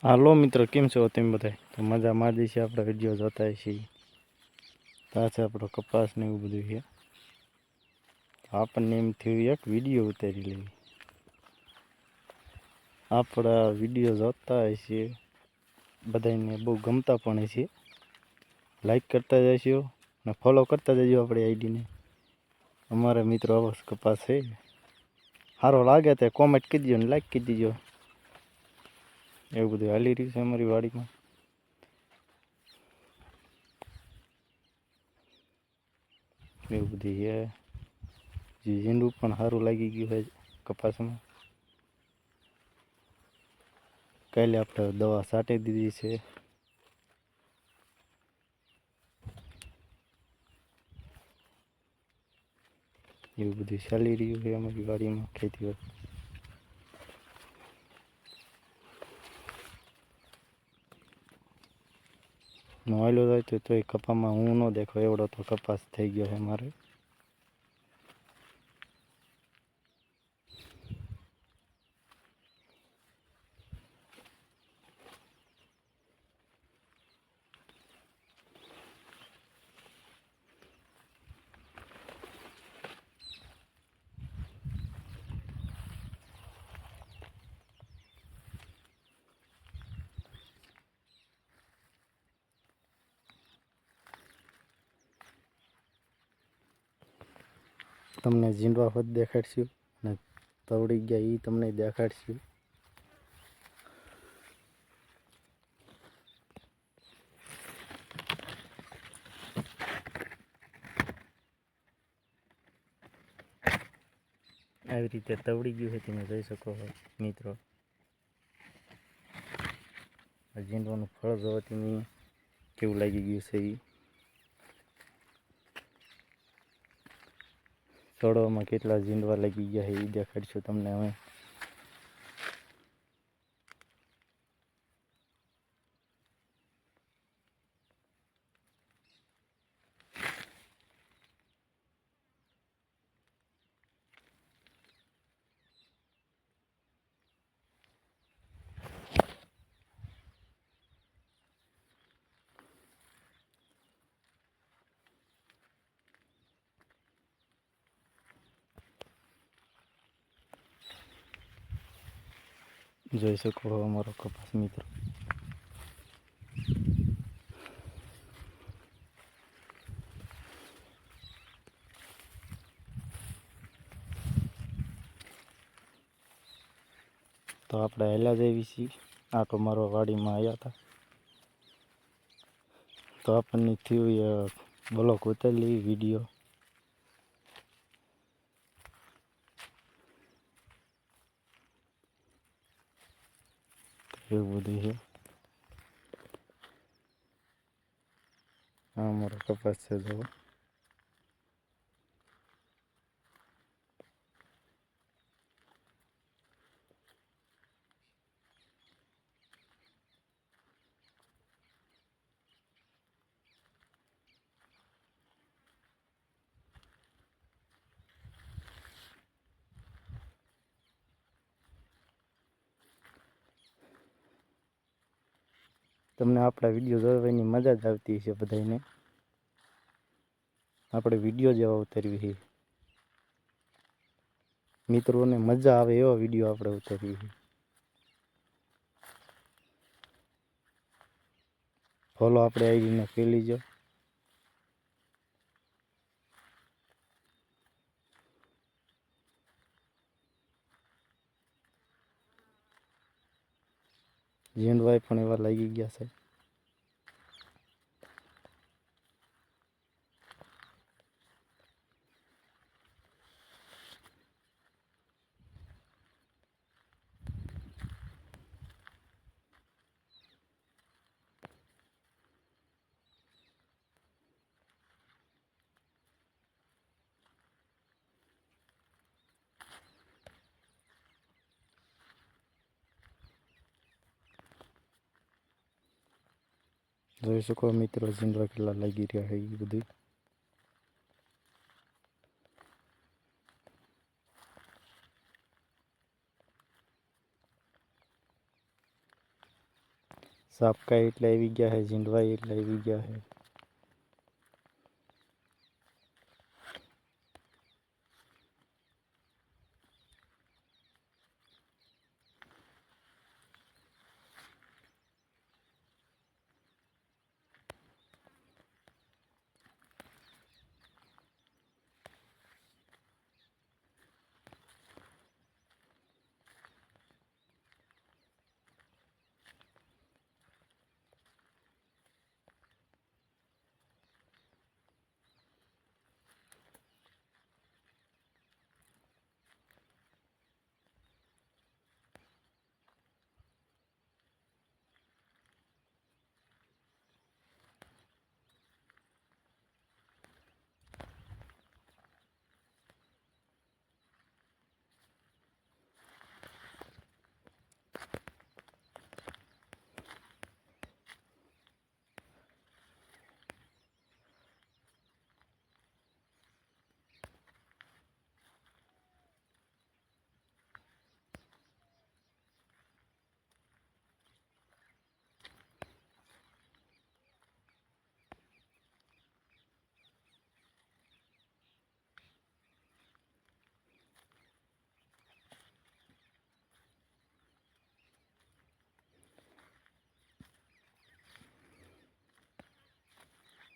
હાલો મિત્ર, કેમ છો તેમ બધા? તો મજામાં જ છે. આપણે વિડીયો જોતા છીએ. આ છે આપણો કપાસ ને એવું બધું છે. આપણને એમ થયું એક વિડીયો ઉતારી લેવી. આપણા વિડીયો જોતા છીએ બધાને બહુ ગમતા પણ છે. લાઈક કરતા જશો અને ફોલો કરતા જજો આપણી આઈડીને. અમારા મિત્રો આવો કપાસ છે, સારો લાગે તો કોમેન્ટ કરી દો ને લાઈક કરી દીજો. એવું બધું હાલી રહ્યું છે અમારી વાડીમાં. એવું બધું છે. ઝીંડું પણ સારું લાગી ગયું છે કપાસમાં. કાલે આપણે દવા છાંટી દીધી છે. એવું બધું ચાલી રહ્યું છે અમારી વાડીમાં ખેતીવાડી. નોયલો જાય તો તોય કપામાં હું ન દેખો એવડો તો કપાસ થઈ ગયો છે મારે. તમને ઝીંડવા હોત દેખાડશું અને તવડી ગયા એ તમને દેખાડશું. આવી રીતે તવડી ગયું છે તમે જોઈ શકો છો મિત્રો. ઝીંડવાનું ફળ જોવાથી મેં કેવું લાગી ગયું છે એ. તળવામાં કેટલા ઝીંડવા લાગી ગયા છે એ દેખાડશું તમને હવે. જોઈ શકો છો અમારો કપાસ મિત્રો. તો આપણે હેલા જેવી છીએ. આટો મારો વાડીમાં આવ્યા હતા તો આપણને થયું બ્લોક ઉતારી વિડીયો. એવું બધું છે. આ અમારો કપાસ છે જો. તમને આપણા વિડીયો જોવાની મજા જ આવતી હશે બધાને. આપણે વિડીયો જેવા ઉતારવી છે. મિત્રોને મજા આવે એવા વિડીયો આપણે ઉતારીએ છીએ. ફોલો આપણે આઈડીને કરી લીજો. ઝીંડવાય પણ એવા લાગી ગયા છે. જોઈ શકો મિત્રો ઝીંડવા કેટલા લાગી રહ્યા છે એ બધું. સાપકાઈ એટલે આવી ગયા છે, ઝીંડવાઈ એટલે આવી ગયા છે.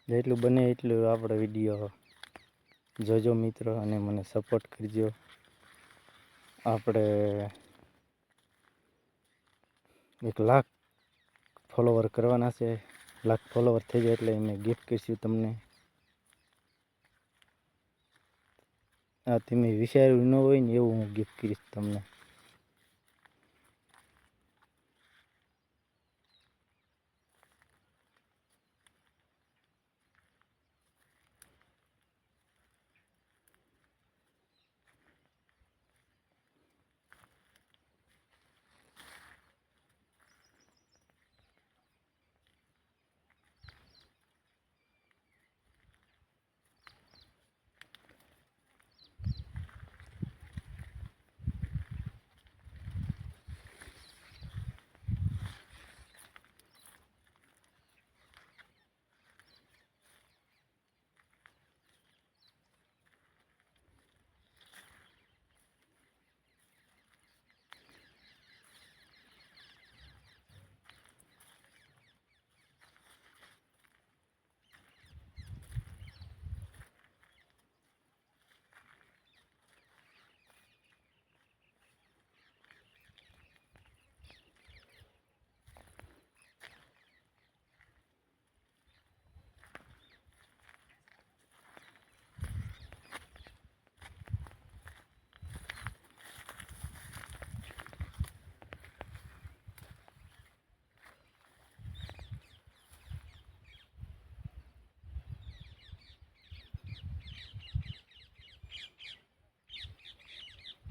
જેટલું બને એટલું આપણો વિડીયો જોજો મિત્રો અને મને સપોર્ટ કરજો. આપણે 1,00,000 ફોલોવર કરવાના છે. 1,00,000 ફોલોવર થઈ જાય એટલે અમે ગિફ્ટ કરીશું તમને. આ તમે વિચાર્યું ન હોય ને એવું હું ગિફ્ટ કરીશ તમને.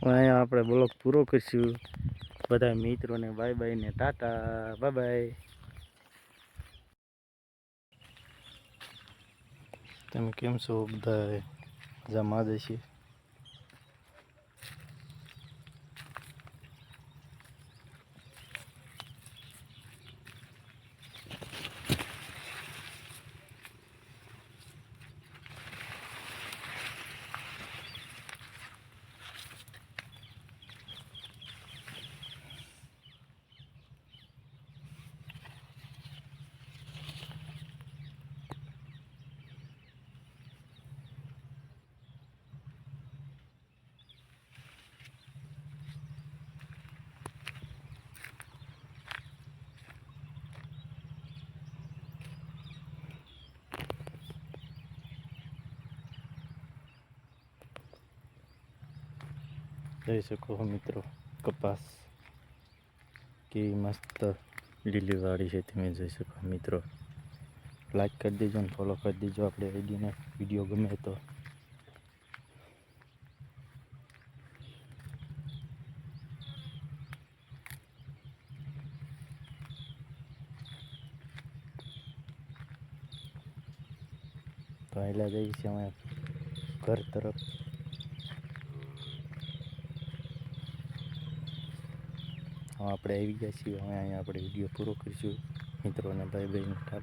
અહીંયા આપણે બ્લોગ પૂરો કરીશું. બધા મિત્રોને બાય બાય ને ટાટા બાય બાય. તમે કેમ છો બધા? મજામાં જ છીએ. જોઈ શકો મિત્રો, કપાસ કેવી મસ્ત લીલી વાળી છે. તમે જોઈ શકો મિત્રો. લાઈક કરી દેજો અને ફોલો કરી દેજો આપણે આઈડીને. વિડીયો ગમે તો પહેલા જઈએ છીએ અમે ઘર તરફ. આપણે આવી ગયા છીએ. હવે અહીંયા આપણે વિડીયો પૂરો કરીશું. મિત્રોને ભાઈ બહેન ટાટા.